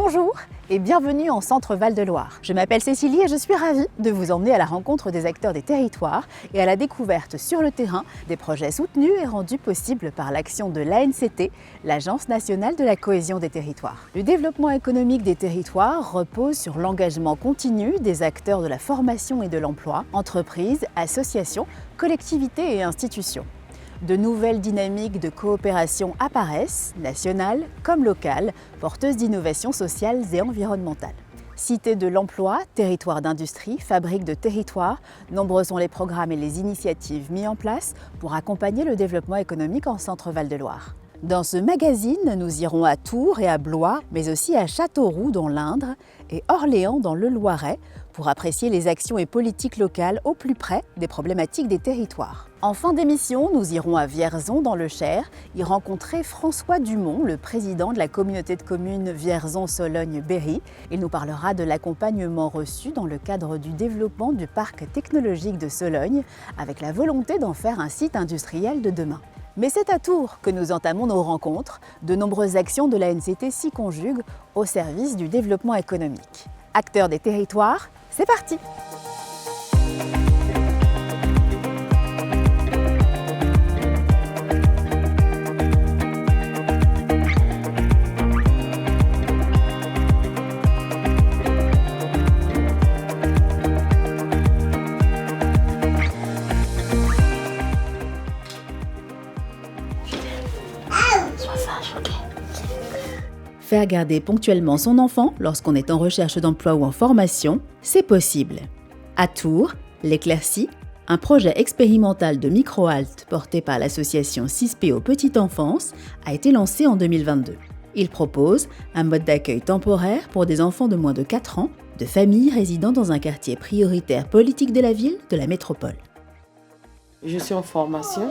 Bonjour et bienvenue en Centre Val-de-Loire. Je m'appelle Cécilie et je suis ravie de vous emmener à la rencontre des acteurs des territoires et à la découverte sur le terrain des projets soutenus et rendus possibles par l'action de l'ANCT, l'Agence nationale de la cohésion des territoires. Le développement économique des territoires repose sur l'engagement continu des acteurs de la formation et de l'emploi, entreprises, associations, collectivités et institutions. De nouvelles dynamiques de coopération apparaissent, nationales comme locales, porteuses d'innovations sociales et environnementales. Cité de l'emploi, territoire d'industrie, fabrique de territoire, nombreux sont les programmes et les initiatives mis en place pour accompagner le développement économique en Centre Val-de-Loire. Dans ce magazine, nous irons à Tours et à Blois, mais aussi à Châteauroux dans l'Indre et Orléans dans le Loiret, pour apprécier les actions et politiques locales au plus près des problématiques des territoires. En fin d'émission, nous irons à Vierzon dans le Cher, y rencontrer François Dumont, le président de la communauté de communes Vierzon-Sologne-Berry. Il nous parlera de l'accompagnement reçu dans le cadre du développement du parc technologique de Sologne, avec la volonté d'en faire un site industriel de demain. Mais c'est à Tours que nous entamons nos rencontres. De nombreuses actions de l'ANCT s'y conjuguent au service du développement économique. Acteurs des territoires, c'est parti! Faire garder ponctuellement son enfant lorsqu'on est en recherche d'emploi ou en formation, c'est possible. À Tours, l'Éclaircie, un projet expérimental de micro-halte porté par l'association 6PO Petite Enfance, a été lancé en 2022. Il propose un mode d'accueil temporaire pour des enfants de moins de 4 ans, de familles résidant dans un quartier prioritaire politique de la ville de la métropole. Je suis en formation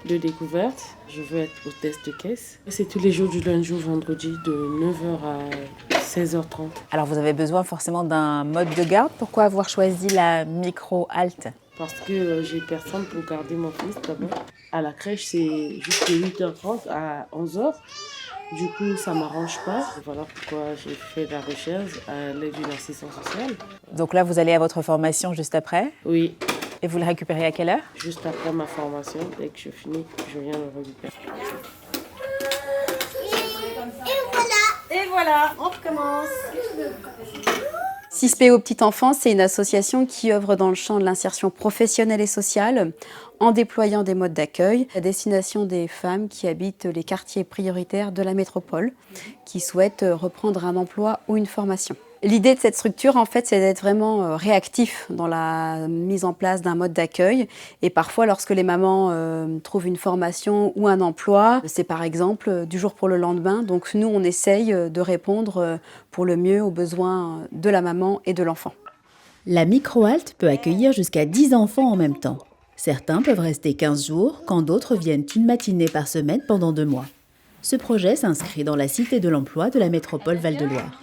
de découverte. Je veux être hôtesse de caisse. C'est tous les jours du lundi au vendredi de 9h à 16h30. Alors vous avez besoin forcément d'un mode de garde. Pourquoi avoir choisi la micro-halte ? Parce que j'ai personne pour garder mon fils d'abord. À la crèche, c'est juste de 8h30 à 11h. Du coup, ça ne m'arrange pas. Voilà pourquoi j'ai fait la recherche à l'aide d'une assistance sociale. Donc là, vous allez à votre formation juste après ? Oui. Et vous le récupérez à quelle heure ? Juste après ma formation, dès que je finis, je viens le récupérer. Et voilà, on recommence. 6PO Petite Enfance, c'est une association qui œuvre dans le champ de l'insertion professionnelle et sociale en déployant des modes d'accueil à destination des femmes qui habitent les quartiers prioritaires de la métropole, qui souhaitent reprendre un emploi ou une formation. L'idée de cette structure, en fait, c'est d'être vraiment réactif dans la mise en place d'un mode d'accueil. Et parfois, lorsque les mamans trouvent une formation ou un emploi, c'est par exemple du jour pour le lendemain. Donc nous, on essaye de répondre pour le mieux aux besoins de la maman et de l'enfant. La micro-halte peut accueillir jusqu'à 10 enfants en même temps. Certains peuvent rester 15 jours, quand d'autres viennent une matinée par semaine pendant 2 mois. Ce projet s'inscrit dans la Cité de l'emploi de la métropole Val-de-Loire.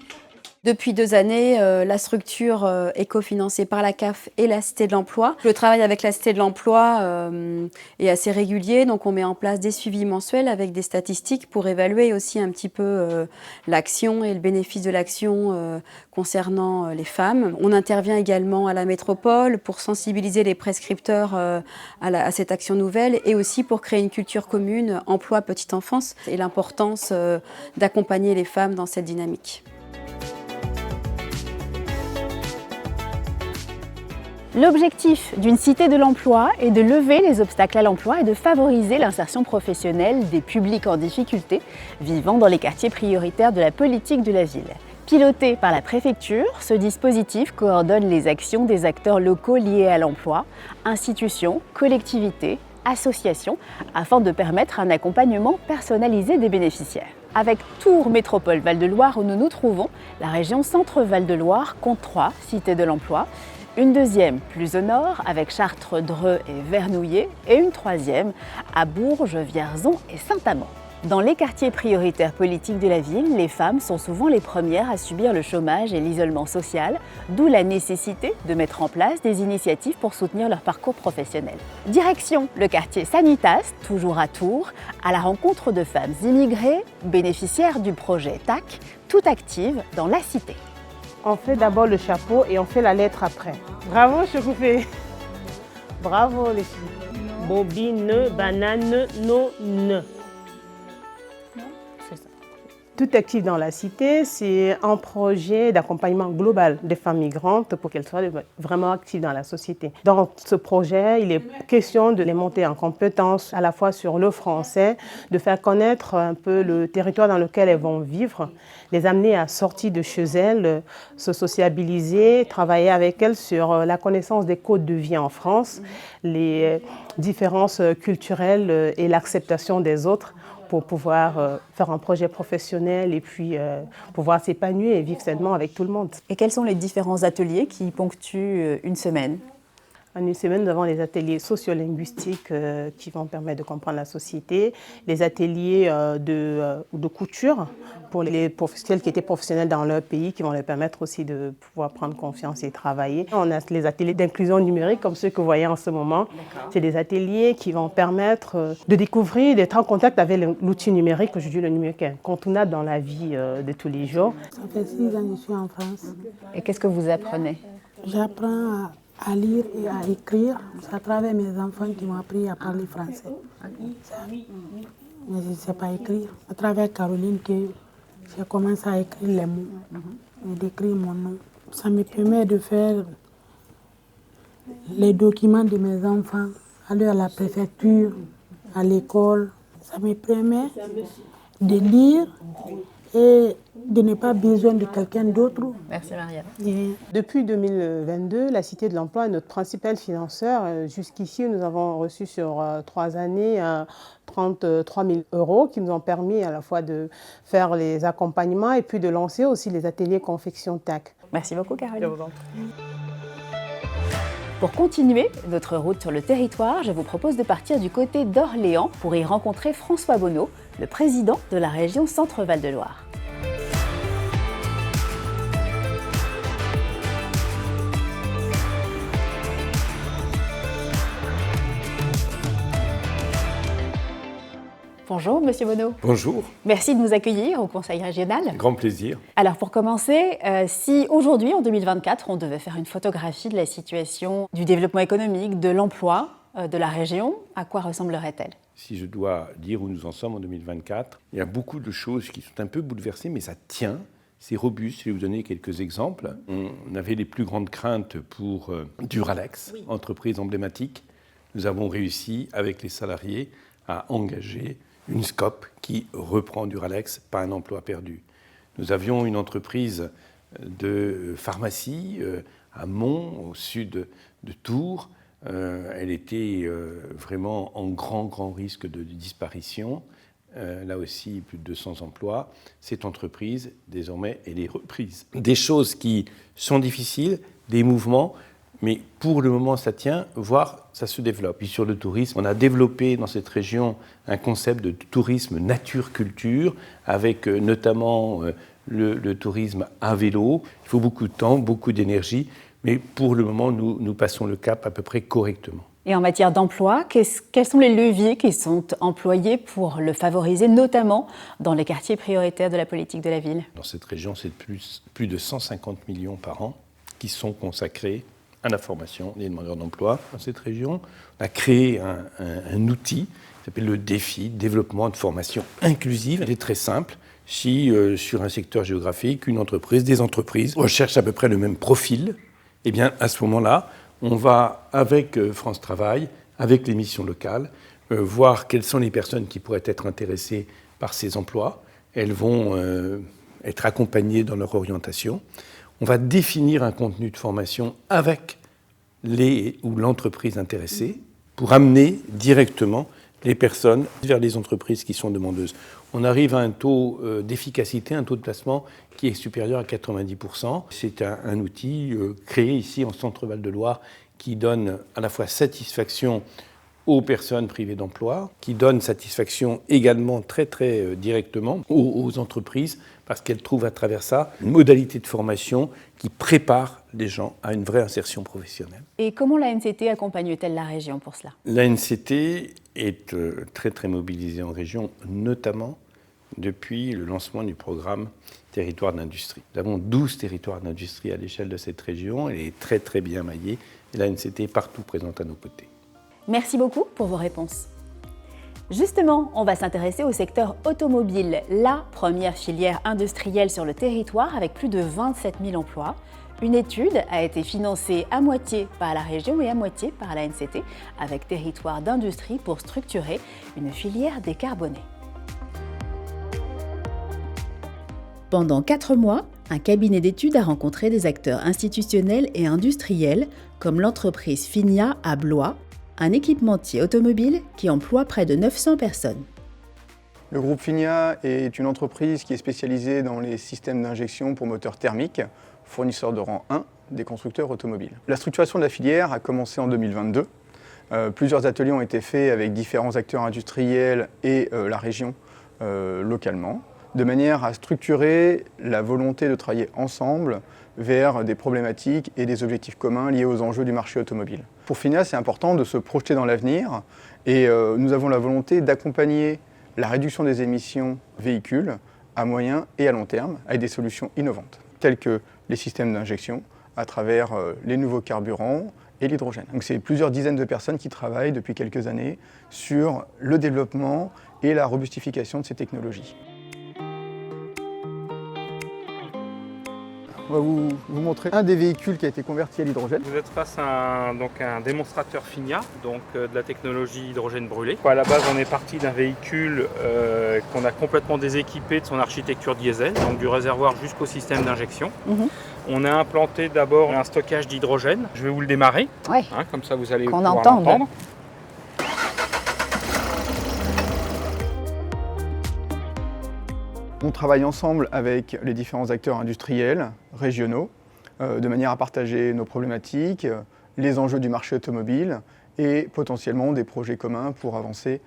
Depuis 2 années, la structure est cofinancée par la CAF et la Cité de l'Emploi. Le travail avec la Cité de l'Emploi est assez régulier, donc on met en place des suivis mensuels avec des statistiques pour évaluer aussi un petit peu l'action et le bénéfice de l'action concernant les femmes. On intervient également à la métropole pour sensibiliser les prescripteurs à cette action nouvelle et aussi pour créer une culture commune emploi petite enfance et l'importance d'accompagner les femmes dans cette dynamique. L'objectif d'une cité de l'emploi est de lever les obstacles à l'emploi et de favoriser l'insertion professionnelle des publics en difficulté vivant dans les quartiers prioritaires de la politique de la ville. Piloté par la préfecture, ce dispositif coordonne les actions des acteurs locaux liés à l'emploi, institutions, collectivités, associations, afin de permettre un accompagnement personnalisé des bénéficiaires. Avec Tours Métropole Val-de-Loire où nous nous trouvons, la région Centre Val-de-Loire compte 3 cités de l'emploi, une deuxième plus au nord avec Chartres, Dreux et Vernouillet et une troisième à Bourges, Vierzon et Saint-Amand. Dans les quartiers prioritaires politiques de la ville, les femmes sont souvent les premières à subir le chômage et l'isolement social, d'où la nécessité de mettre en place des initiatives pour soutenir leur parcours professionnel. Direction le quartier Sanitas, toujours à Tours, à la rencontre de femmes immigrées, bénéficiaires du projet TAC, tout actives dans la cité. On fait d'abord le chapeau et on fait la lettre après. Bravo, Chocoufé. Bravo les filles. Bobine, banane, non, ne. Tout actif dans la cité, c'est un projet d'accompagnement global des femmes migrantes pour qu'elles soient vraiment actives dans la société. Dans ce projet, il est question de les monter en compétences à la fois sur le français, de faire connaître un peu le territoire dans lequel elles vont vivre, les amener à sortir de chez elles, se sociabiliser, travailler avec elles sur la connaissance des codes de vie en France, les différences culturelles et l'acceptation des autres, pour pouvoir faire un projet professionnel et puis pouvoir s'épanouir et vivre sainement avec tout le monde. Et quels sont les différents ateliers qui ponctuent une semaine ? En une semaine, nous avons les ateliers sociolinguistiques qui vont permettre de comprendre la société, les ateliers de couture pour les professionnels qui étaient professionnels dans leur pays, qui vont leur permettre aussi de pouvoir prendre confiance et travailler. On a les ateliers d'inclusion numérique, comme ceux que vous voyez en ce moment. C'est des ateliers qui vont permettre de découvrir, d'être en contact avec l'outil numérique. Aujourd'hui, le numérique est incontournable dans la vie de tous les jours. Ça fait 6 ans que je suis en France. Et qu'est-ce que vous apprenez ? J'apprends à lire et à écrire. C'est à travers mes enfants qui m'ont appris à parler français. Mais je ne sais pas écrire. À travers Caroline que j'ai commencé à écrire les mots et d'écrire mon nom. Ça me permet de faire les documents de mes enfants, aller à la préfecture, à l'école. Ça me permet de lire et de ne pas besoin de quelqu'un d'autre. Merci Maria. Depuis 2022, la Cité de l'Emploi est notre principal financeur. Jusqu'ici, nous avons reçu sur 3 années 33 000 € qui nous ont permis à la fois de faire les accompagnements et puis de lancer aussi les ateliers confection TAC. Merci beaucoup Caroline. Pour continuer notre route sur le territoire, je vous propose de partir du côté d'Orléans pour y rencontrer François Bonneau, le président de la région Centre-Val de Loire. Bonjour Monsieur Bonneau. Bonjour. Merci de nous accueillir au Conseil régional. Grand plaisir. Alors pour commencer, si aujourd'hui, en 2024, on devait faire une photographie de la situation du développement économique, de l'emploi de la région, à quoi ressemblerait-elle ? Si je dois dire où nous en sommes en 2024, il y a beaucoup de choses qui sont un peu bouleversées, mais ça tient, c'est robuste. Je vais vous donner quelques exemples. On avait les plus grandes craintes pour Duralex, entreprise emblématique. Nous avons réussi, avec les salariés, à engager une SCOP qui reprend Duralex, pas un emploi perdu. Nous avions une entreprise de pharmacie à Mont, au sud de Tours. Elle était vraiment en grand risque de disparition. Là aussi, plus de 200 emplois. Cette entreprise, désormais, elle est reprise. Des choses qui sont difficiles, des mouvements, mais pour le moment, ça tient, voire ça se développe. Puis sur le tourisme, on a développé dans cette région un concept de tourisme nature-culture, avec notamment le tourisme à vélo. Il faut beaucoup de temps, beaucoup d'énergie, mais pour le moment, nous passons le cap à peu près correctement. Et en matière d'emploi, quels sont les leviers qui sont employés pour le favoriser, notamment dans les quartiers prioritaires de la politique de la ville ? Dans cette région, c'est plus de 150 millions par an qui sont consacrés à la formation des demandeurs d'emploi dans cette région. On a créé un outil qui s'appelle le DEFI, développement de formation inclusive. Elle est très simple. Si sur un secteur géographique, des entreprises recherchent à peu près le même profil, eh bien à ce moment-là, on va avec France Travail, avec les missions locales, voir quelles sont les personnes qui pourraient être intéressées par ces emplois. Elles vont être accompagnées dans leur orientation. On va définir un contenu de formation avec l'entreprise intéressée pour amener directement les personnes vers les entreprises qui sont demandeuses. On arrive à un taux d'efficacité, un taux de placement qui est supérieur à 90%. C'est un outil créé ici en Centre-Val de Loire qui donne à la fois satisfaction aux personnes privées d'emploi, qui donne satisfaction également très directement aux entreprises, parce qu'elles trouvent à travers ça une modalité de formation qui prépare les gens à une vraie insertion professionnelle. Et comment l'ANCT accompagne-t-elle la région pour cela? L'ANCT est très mobilisée en région, notamment depuis le lancement du programme Territoire d'industrie. Nous avons 12 territoires d'industrie à l'échelle de cette région, elle est très bien maillée, et l'ANCT est partout présente à nos côtés. Merci beaucoup pour vos réponses. Justement, on va s'intéresser au secteur automobile, la première filière industrielle sur le territoire avec plus de 27 000 emplois. Une étude a été financée à moitié par la région et à moitié par l'ANCT avec Territoire d'industrie pour structurer une filière décarbonée. Pendant 4 mois, un cabinet d'études a rencontré des acteurs institutionnels et industriels comme l'entreprise Finia à Blois, un équipementier automobile qui emploie près de 900 personnes. Le groupe Finia est une entreprise qui est spécialisée dans les systèmes d'injection pour moteurs thermiques, fournisseur de rang 1 des constructeurs automobiles. La structuration de la filière a commencé en 2022. Plusieurs ateliers ont été faits avec différents acteurs industriels et la région localement, de manière à structurer la volonté de travailler ensemble vers des problématiques et des objectifs communs liés aux enjeux du marché automobile. Pour Finia, c'est important de se projeter dans l'avenir et nous avons la volonté d'accompagner la réduction des émissions véhicules à moyen et à long terme avec des solutions innovantes, telles que les systèmes d'injection à travers les nouveaux carburants et l'hydrogène. Donc c'est plusieurs dizaines de personnes qui travaillent depuis quelques années sur le développement et la robustification de ces technologies. On va vous montrer un des véhicules qui a été converti à l'hydrogène. Vous êtes face à un démonstrateur Finia, de la technologie hydrogène brûlé. À la base, on est parti d'un véhicule qu'on a complètement déséquipé de son architecture diesel, donc du réservoir jusqu'au système d'injection. On a implanté d'abord un stockage d'hydrogène. Je vais vous le démarrer, Ouais. Comme ça vous allez Qu'on pouvoir entende. l'entendre. On travaille ensemble avec les différents acteurs industriels, régionaux, de manière à partager nos problématiques, les enjeux du marché automobile et potentiellement des projets communs pour avancer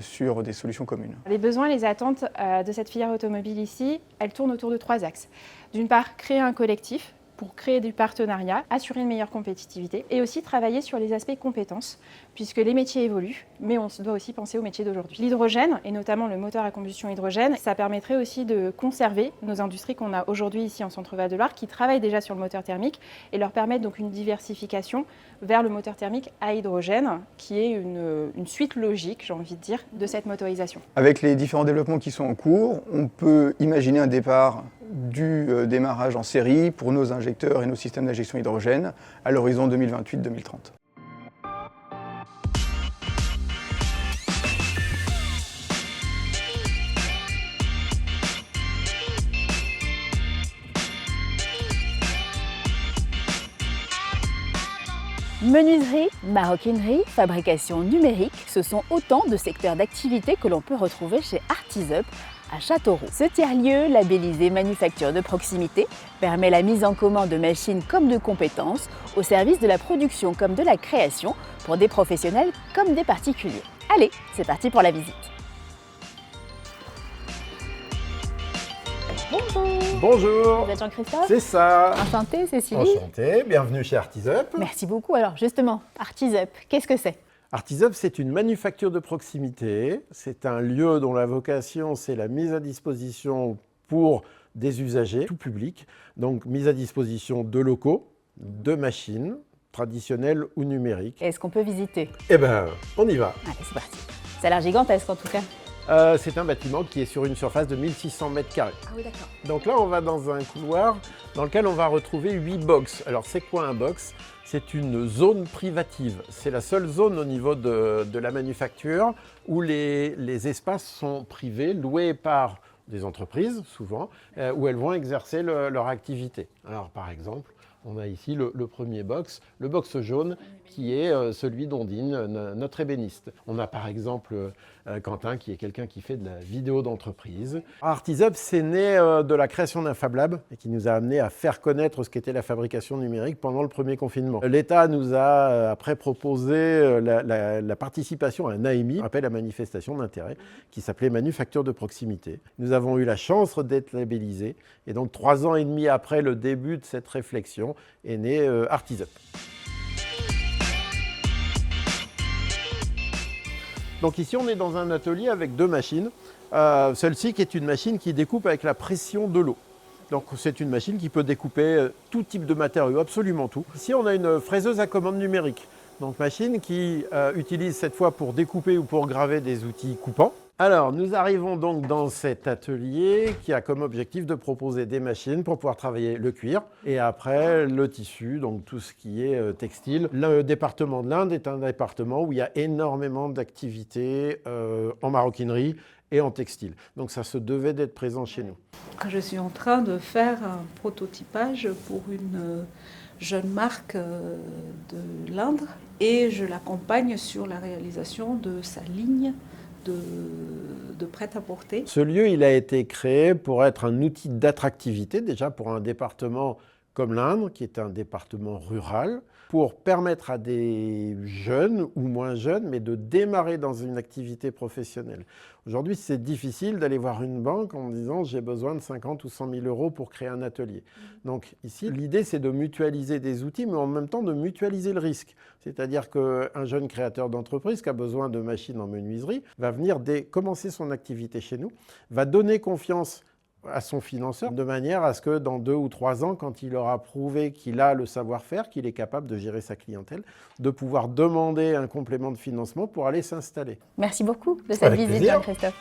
sur des solutions communes. Les besoins et les attentes de cette filière automobile ici, elles tournent autour de 3 axes. D'une part, créer un collectif pour créer du partenariat, assurer une meilleure compétitivité et aussi travailler sur les aspects compétences, puisque les métiers évoluent, mais on doit aussi penser aux métiers d'aujourd'hui. L'hydrogène, et notamment le moteur à combustion hydrogène, ça permettrait aussi de conserver nos industries qu'on a aujourd'hui ici en Centre-Val de Loire, qui travaillent déjà sur le moteur thermique, et leur permettre donc une diversification vers le moteur thermique à hydrogène, qui est une suite logique, j'ai envie de dire, de cette motorisation. Avec les différents développements qui sont en cours, on peut imaginer un départ du démarrage en série pour nos injecteurs et nos systèmes d'injection hydrogène à l'horizon 2028-2030. Menuiserie, maroquinerie, fabrication numérique, ce sont autant de secteurs d'activité que l'on peut retrouver chez Artisup à Châteauroux. Ce tiers-lieu, labellisé manufacture de proximité, permet la mise en commun de machines comme de compétences au service de la production comme de la création pour des professionnels comme des particuliers. Allez, c'est parti pour la visite. Bonjour. Bonjour. Vous êtes Jean-Christophe? C'est ça. Enchanté, Cécilie. Enchanté, bienvenue chez Artisup. Merci beaucoup. Alors justement, Artisup, qu'est-ce que c'est? Artisup, c'est une manufacture de proximité. C'est un lieu dont la vocation, c'est la mise à disposition pour des usagers, tout public. Donc, mise à disposition de locaux, de machines, traditionnelles ou numériques. Est-ce qu'on peut visiter? Eh bien, on y va. Allez, c'est parti. Ça a l'air gigantesque en tout cas. C'est un bâtiment qui est sur une surface de 1600 mètres carrés. Ah oui, d'accord. Donc là, on va dans un couloir dans lequel on va retrouver 8 box. Alors, c'est quoi un box? C'est une zone privative. C'est la seule zone au niveau de la manufacture où les espaces sont privés, loués par des entreprises, souvent, où elles vont exercer leur activité. Alors, par exemple, On a ici le premier box, le box jaune, qui est celui d'Ondine, notre ébéniste. On a par exemple Quentin, qui est quelqu'un qui fait de la vidéo d'entreprise. ArtisUp, c'est né de la création d'un Fab Lab et qui nous a amené à faire connaître ce qu'était la fabrication numérique pendant le premier confinement. L'État nous a après proposé la participation à un AMI, appel à manifestation d'intérêt, qui s'appelait Manufacture de proximité. Nous avons eu la chance d'être labellisés et donc 3 ans et demi après le début de cette réflexion est né ArtisUp. Donc ici, on est dans un atelier avec 2 machines. Celle-ci qui est une machine qui découpe avec la pression de l'eau. Donc c'est une machine qui peut découper tout type de matériaux, absolument tout. Ici, on a une fraiseuse à commande numérique. Donc machine qui utilise cette fois pour découper ou pour graver des outils coupants. Alors, nous arrivons donc dans cet atelier qui a comme objectif de proposer des machines pour pouvoir travailler le cuir et après le tissu, donc tout ce qui est textile. Le département de l'Inde est un département où il y a énormément d'activités en maroquinerie et en textile. Donc ça se devait d'être présent chez nous. Je suis en train de faire un prototypage pour une jeune marque de l'Inde et je l'accompagne sur la réalisation de sa ligne de prêt-à-porter. Ce lieu, il a été créé pour être un outil d'attractivité, déjà pour un département comme l'Indre, qui est un département rural, pour permettre à des jeunes ou moins jeunes, mais de démarrer dans une activité professionnelle. Aujourd'hui, c'est difficile d'aller voir une banque en disant « j'ai besoin de 50 ou 100 000 euros pour créer un atelier ». Donc ici, l'idée, c'est de mutualiser des outils, mais en même temps de mutualiser le risque. C'est-à-dire qu'un jeune créateur d'entreprise qui a besoin de machines en menuiserie va venir commencer son activité chez nous, va donner confiance à son financeur, de manière à ce que dans 2 ou 3 ans, quand il aura prouvé qu'il a le savoir-faire, qu'il est capable de gérer sa clientèle, de pouvoir demander un complément de financement pour aller s'installer. Merci beaucoup de cette visite, Jean-Christophe.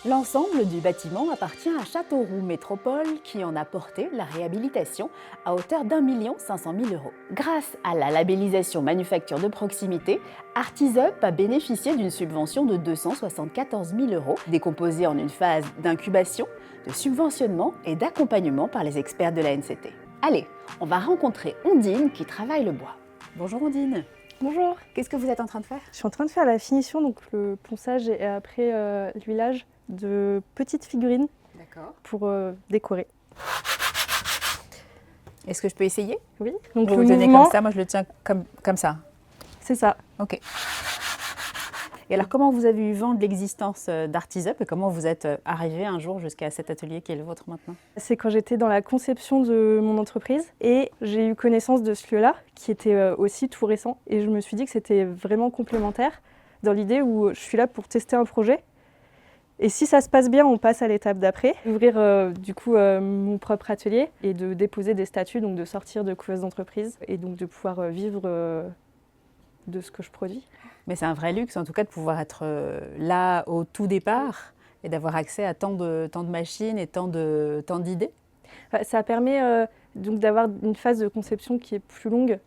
L'ensemble du bâtiment appartient à Châteauroux Métropole qui en a porté la réhabilitation à hauteur d'1 500 000 €. Grâce à la labellisation manufacture de proximité, ArtisUp a bénéficié d'une subvention de 274 000 €, décomposée en une phase d'incubation, de subventionnement et d'accompagnement par les experts de la NCT. Allez, on va rencontrer Ondine qui travaille le bois. Bonjour Ondine. Bonjour. Qu'est-ce que vous êtes en train de faire? Je suis en train de faire la finition, donc le ponçage et après l'huilage de petites figurines pour décorer. Est-ce que je peux essayer? Oui. Donc vous le tenez comme ça, moi je le tiens comme ça. C'est ça. Ok. Et alors comment vous avez eu vent de l'existence d'ArtisUp et comment vous êtes arrivé un jour jusqu'à cet atelier qui est le vôtre maintenant? C'est quand j'étais dans la conception de mon entreprise et j'ai eu connaissance de ce lieu-là qui était aussi tout récent et je me suis dit que c'était vraiment complémentaire dans l'idée où je suis là pour tester un projet. Et si ça se passe bien, on passe à l'étape d'après, ouvrir du coup mon propre atelier et de déposer des statuts, donc de sortir de couveuse d'entreprise et donc de pouvoir vivre de ce que je produis. Mais c'est un vrai luxe en tout cas de pouvoir être là au tout départ et d'avoir accès à tant de machines et tant d'idées. Ça permet donc d'avoir une phase de conception qui est plus longue,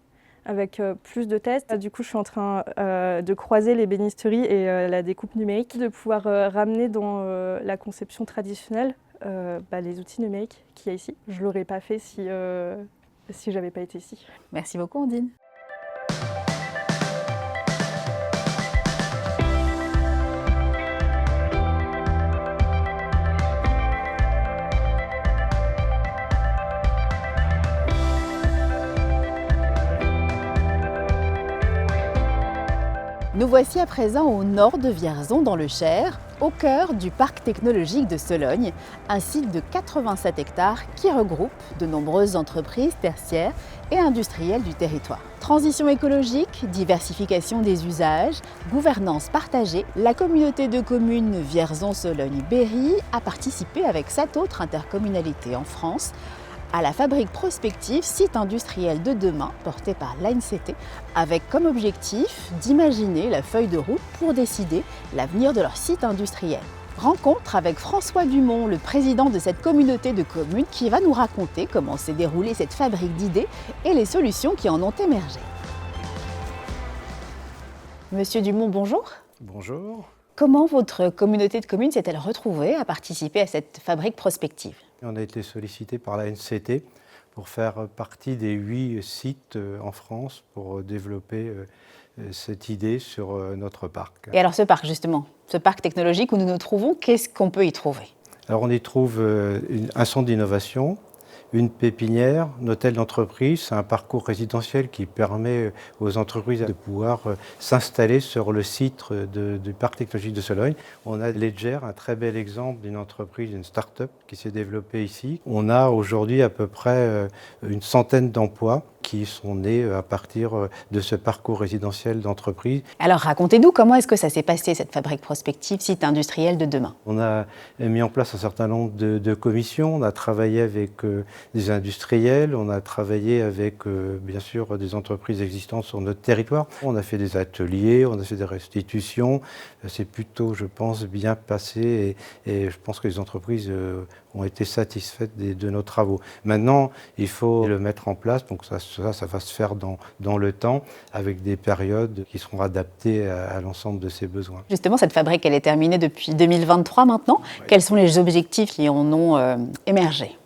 avec plus de tests. Du coup, je suis en train de croiser l'ébénisterie et la découpe numérique, de pouvoir ramener dans la conception traditionnelle les outils numériques qu'il y a ici. Je ne l'aurais pas fait si je n'avais pas été ici. Merci beaucoup, Ondine. Nous voici à présent au nord de Vierzon, dans le Cher, au cœur du parc technologique de Sologne, un site de 87 hectares qui regroupe de nombreuses entreprises tertiaires et industrielles du territoire. Transition écologique, diversification des usages, gouvernance partagée, la communauté de communes Vierzon-Sologne-Berry a participé avec 7 autres intercommunalités en France à la fabrique prospective Site industriel de demain, portée par l'ANCT, avec comme objectif d'imaginer la feuille de route pour décider l'avenir de leur site industriel. Rencontre avec François Dumont, le président de cette communauté de communes, qui va nous raconter comment s'est déroulée cette fabrique d'idées et les solutions qui en ont émergé. Monsieur Dumont, bonjour. Bonjour. Comment votre communauté de communes s'est-elle retrouvée à participer à cette fabrique prospective? On a été sollicité par la NCT pour faire partie des 8 sites en France pour développer cette idée sur notre parc. Et alors ce parc justement, ce parc technologique où nous nous trouvons, qu'est-ce qu'on peut y trouver? Alors on y trouve un centre d'innovation, une pépinière, un hôtel d'entreprise, un parcours résidentiel qui permet aux entreprises de pouvoir s'installer sur le site du parc technologique de Sologne. On a Ledger, un très bel exemple d'une entreprise, d'une start-up qui s'est développée ici. On a aujourd'hui à peu près une centaine d'emplois qui sont nés à partir de ce parcours résidentiel d'entreprise. Alors racontez-nous, comment est-ce que ça s'est passé, cette fabrique prospective, site industriel de demain? On a mis en place un certain nombre de commissions, on a travaillé avec des industriels, on a travaillé avec bien sûr des entreprises existantes sur notre territoire. On a fait des ateliers, on a fait des restitutions, c'est plutôt, je pense, bien passé et je pense que les entreprises ont été satisfaites de nos travaux. Maintenant, il faut le mettre en place, donc ça va se faire dans le temps, avec des périodes qui seront adaptées à l'ensemble de ces besoins. Justement, cette fabrique, elle est terminée depuis 2023 maintenant. Ouais. Quels sont les objectifs qui en ont émergé?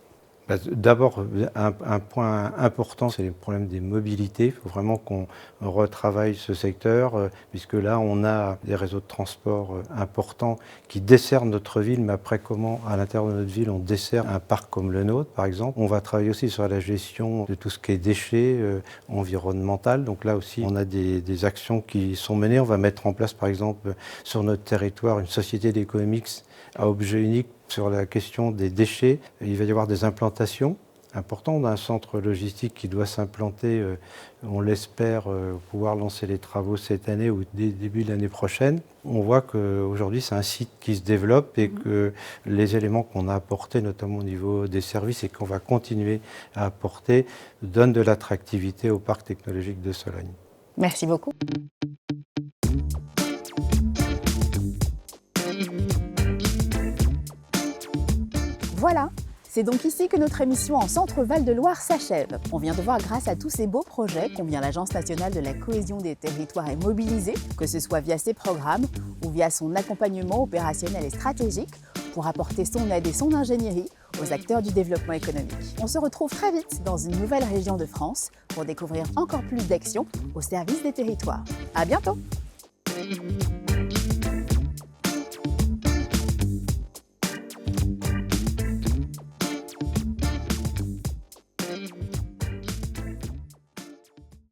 D'abord, un point important, c'est le problème des mobilités. Il faut vraiment qu'on retravaille ce secteur, puisque là, on a des réseaux de transport importants qui desservent notre ville, mais après, comment, à l'intérieur de notre ville, on dessert un parc comme le nôtre, par exemple. On va travailler aussi sur la gestion de tout ce qui est déchets environnemental. Donc là aussi, on a des actions qui sont menées. On va mettre en place, par exemple, sur notre territoire, une société d'économie mixte à objet unique sur la question des déchets. Il va y avoir des implantations importantes. On a un centre logistique qui doit s'implanter, on l'espère, pouvoir lancer les travaux cette année ou début de l'année prochaine. On voit qu'aujourd'hui, c'est un site qui se développe et que les éléments qu'on a apportés, notamment au niveau des services et qu'on va continuer à apporter, donnent de l'attractivité au parc technologique de Sologne. Merci beaucoup. Voilà, c'est donc ici que notre émission en Centre Val-de-Loire s'achève. On vient de voir, grâce à tous ces beaux projets, combien l'Agence nationale de la cohésion des territoires est mobilisée, que ce soit via ses programmes ou via son accompagnement opérationnel et stratégique, pour apporter son aide et son ingénierie aux acteurs du développement économique. On se retrouve très vite dans une nouvelle région de France pour découvrir encore plus d'actions au service des territoires. À bientôt!